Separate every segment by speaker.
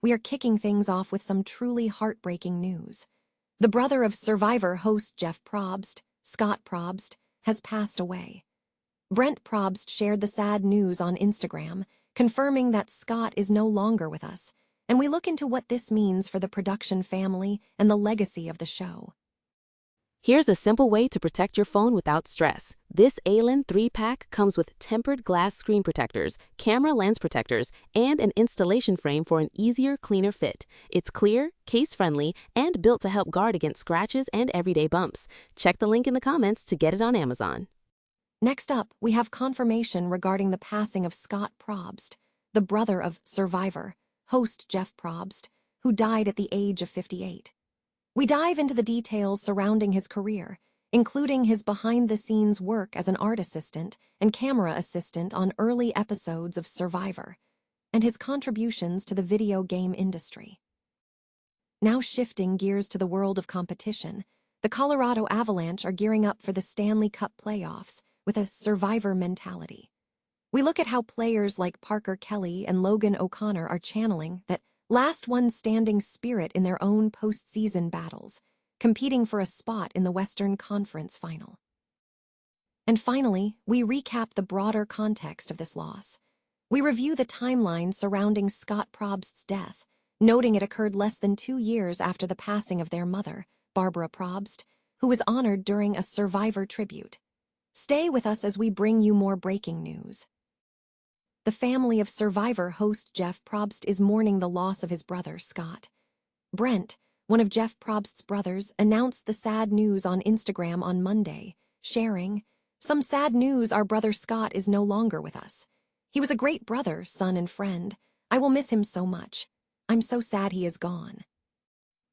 Speaker 1: we are kicking things off with some truly heartbreaking news. The brother of Survivor host Jeff Probst, Scott Probst, has passed away. Brent Probst shared the sad news on Instagram, confirming that Scott is no longer with us, and we look into what this means for the production family and the legacy of the show.
Speaker 2: Here's a simple way to protect your phone without stress. This ALAN 3-pack comes with tempered glass screen protectors, camera lens protectors, and an installation frame for an easier, cleaner fit. It's clear, case-friendly, and built to help guard against scratches and everyday bumps. Check the link in the comments to get it on Amazon.
Speaker 1: Next up, we have confirmation regarding the passing of Scott Probst, the brother of Survivor host Jeff Probst, who died at the age of 58. We dive into the details surrounding his career, including his behind-the-scenes work as an art assistant and camera assistant on early episodes of Survivor, and his contributions to the video game industry. Now shifting gears to the world of competition, the Colorado Avalanche are gearing up for the Stanley Cup Playoffs with a Survivor mentality. We look at how players like Parker Kelly and Logan O'Connor are channeling that last one standing spirit in their own postseason battles, competing for a spot in the Western Conference Final. And finally, we recap the broader context of this loss. We review the timeline surrounding Scott Probst's death, noting it occurred less than 2 years after the passing of their mother, Barbara Probst, who was honored during a Survivor tribute. Stay with us as we bring you more breaking news. The family of Survivor host Jeff Probst is mourning the loss of his brother, Scott. Brent, one of Jeff Probst's brothers, announced the sad news on Instagram on Monday, sharing, "Some sad news, our brother Scott is no longer with us. He was a great brother, son, and friend. I will miss him so much. I'm so sad he is gone."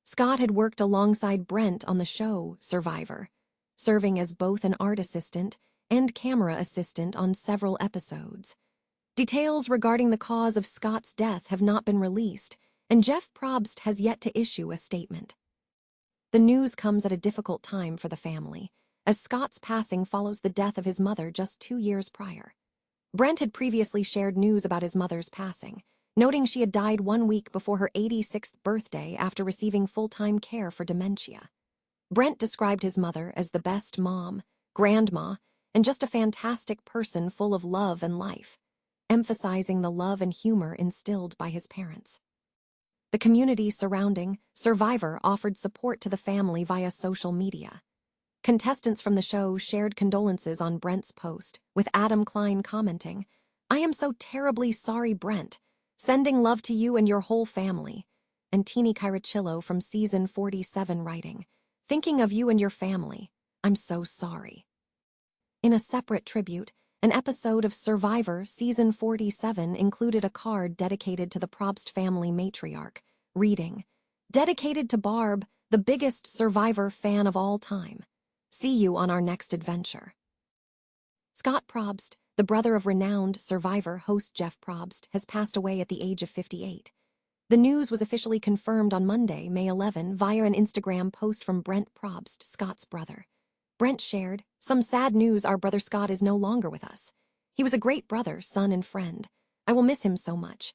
Speaker 1: Scott had worked alongside Brent on the show Survivor, serving as both an art assistant and camera assistant on several episodes. Details regarding the cause of Scott's death have not been released, and Jeff Probst has yet to issue a statement. The news comes at a difficult time for the family, as Scott's passing follows the death of his mother just 2 years prior. Brent had previously shared news about his mother's passing, noting she had died 1 week before her 86th birthday after receiving full-time care for dementia. Brent described his mother as the best mom, grandma, and just a fantastic person full of love and life, emphasizing the love and humor instilled by his parents. The community surrounding Survivor offered support to the family via social media. Contestants from the show shared condolences on Brent's post, with Adam Klein commenting, "I am so terribly sorry, Brent. Sending love to you and your whole family." And Teeny Kirachillo from season 47 writing, "Thinking of you and your family. I'm so sorry." In a separate tribute, an episode of Survivor season 47 included a card dedicated to the Probst family matriarch, reading, "Dedicated to Barb, the biggest Survivor fan of all time. See you on our next adventure." Scott Probst, the brother of renowned Survivor host Jeff Probst, has passed away at the age of 58. The news was officially confirmed on Monday, May 11, via an Instagram post from Brent Probst, Scott's brother. Brent shared, "Some sad news, our brother Scott is no longer with us. He was a great brother, son, and friend. I will miss him so much.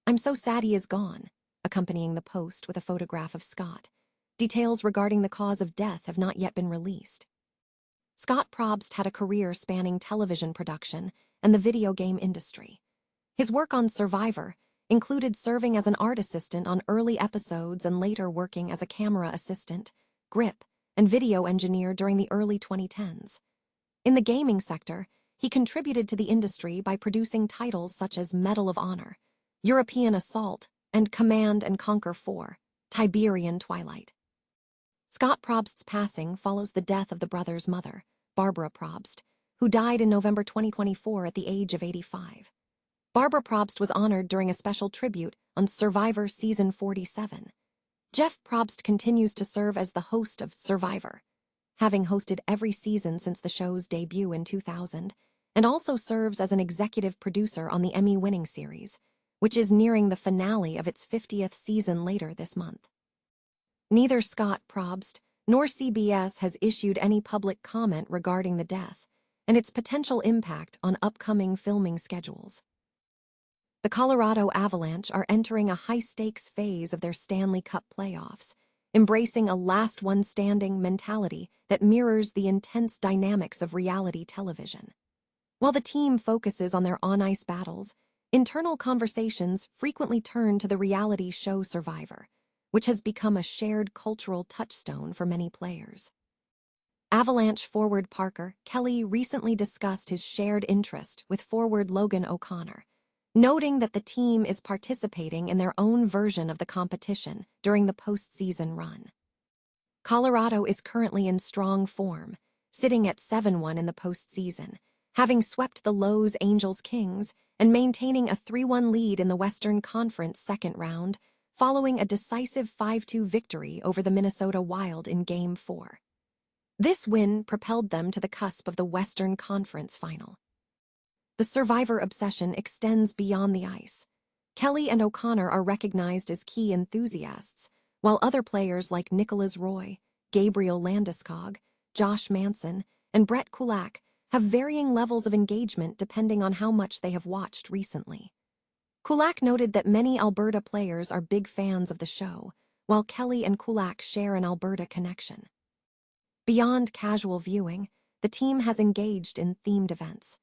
Speaker 1: I'm so sad he is gone," accompanying the post with a photograph of Scott. Details regarding the cause of death have not yet been released. Scott Probst had a career spanning television production and the video game industry. His work on Survivor included serving as an art assistant on early episodes and later working as a camera assistant, grip, and video engineer during the early 2010s. In the gaming sector, he contributed to the industry by producing titles such as Medal of Honor, European Assault, and Command and Conquer 4, Tiberian Twilight. Scott Probst's passing follows the death of the brother's mother, Barbara Probst, who died in November 2024 at the age of 85. Barbara Probst was honored during a special tribute on Survivor season 47. Jeff Probst continues to serve as the host of Survivor, having hosted every season since the show's debut in 2000, and also serves as an executive producer on the Emmy-winning series, which is nearing the finale of its 50th season later this month. Neither Scott Probst nor CBS has issued any public comment regarding the death and its potential impact on upcoming filming schedules. The Colorado Avalanche are entering a high-stakes phase of their Stanley Cup Playoffs, embracing a last-one-standing mentality that mirrors the intense dynamics of reality television. While the team focuses on their on-ice battles, internal conversations frequently turn to the reality show Survivor, which has become a shared cultural touchstone for many players. Avalanche forward Parker Kelly recently discussed his shared interest with forward Logan O'Connor, noting that the team is participating in their own version of the competition during the postseason run. Colorado is currently in strong form, sitting at 7-1 in the postseason, having swept the Los Angeles Kings and maintaining a 3-1 lead in the Western Conference second round, following a decisive 5-2 victory over the Minnesota Wild in Game 4. This win propelled them to the cusp of the Western Conference final. The Survivor obsession extends beyond the ice. Kelly and O'Connor are recognized as key enthusiasts, while other players like Nicholas Roy, Gabriel Landeskog, Josh Manson, and Brett Kulak have varying levels of engagement depending on how much they have watched recently. Kulak noted that many Alberta players are big fans of the show, while Kelly and Kulak share an Alberta connection. Beyond casual viewing, the team has engaged in themed events.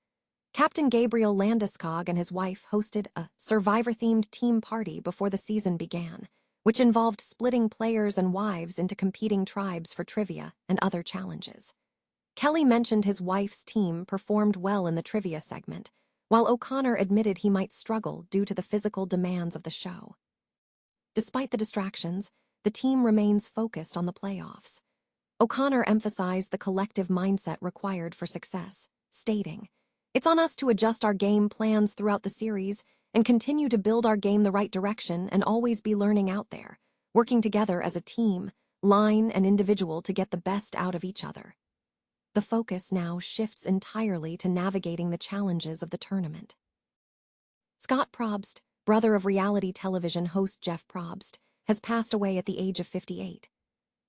Speaker 1: Captain Gabriel Landeskog and his wife hosted a Survivor-themed team party before the season began, which involved splitting players and wives into competing tribes for trivia and other challenges. Kelly mentioned his wife's team performed well in the trivia segment, while O'Connor admitted he might struggle due to the physical demands of the show. Despite the distractions, the team remains focused on the playoffs. O'Connor emphasized the collective mindset required for success, stating, "It's on us to adjust our game plans throughout the series and continue to build our game the right direction and always be learning out there, working together as a team, line, and individual to get the best out of each other." The focus now shifts entirely to navigating the challenges of the tournament. Scott Probst, brother of reality television host Jeff Probst, has passed away at the age of 58.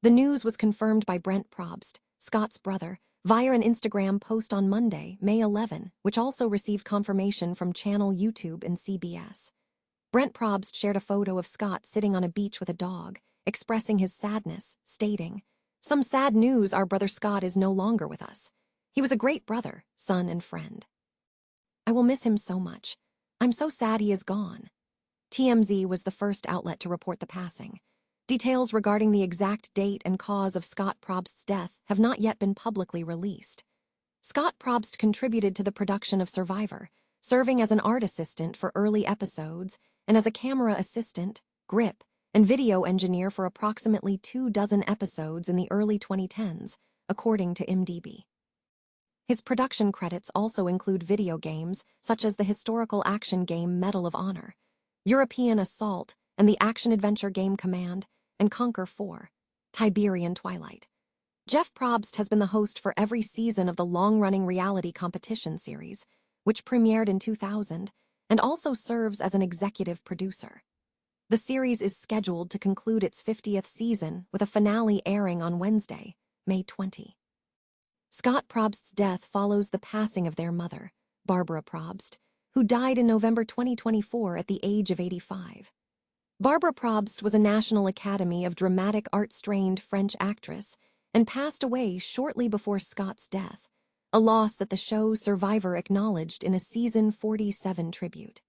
Speaker 1: The news was confirmed by Brent Probst, Scott's brother, via an Instagram post on Monday, May 11, which also received confirmation from channel YouTube and CBS. Brent Probst shared a photo of Scott sitting on a beach with a dog, expressing his sadness, stating, "Some sad news, our brother Scott is no longer with us. He was a great brother, son, and friend. I will miss him so much. I'm so sad he is gone." TMZ was the first outlet to report the passing. Details regarding the exact date and cause of Scott Probst's death have not yet been publicly released. Scott Probst contributed to the production of Survivor, serving as an art assistant for early episodes and as a camera assistant, grip, and video engineer for approximately 24 episodes in the early 2010s, according to IMDb. His production credits also include video games such as the historical action game Medal of Honor, European Assault, and the action-adventure game Command and Conquer 4, Tiberian Twilight. Jeff Probst has been the host for every season of the long-running reality competition series, which premiered in 2000, and also serves as an executive producer. The series is scheduled to conclude its 50th season with a finale airing on Wednesday, May 20. Scott Probst's death follows the passing of their mother, Barbara Probst, who died in November 2024 at the age of 85. Barbara Probst was a National Academy of Dramatic Arts-trained French actress and passed away shortly before Scott's death, a loss that the show Survivor acknowledged in a season 47 tribute.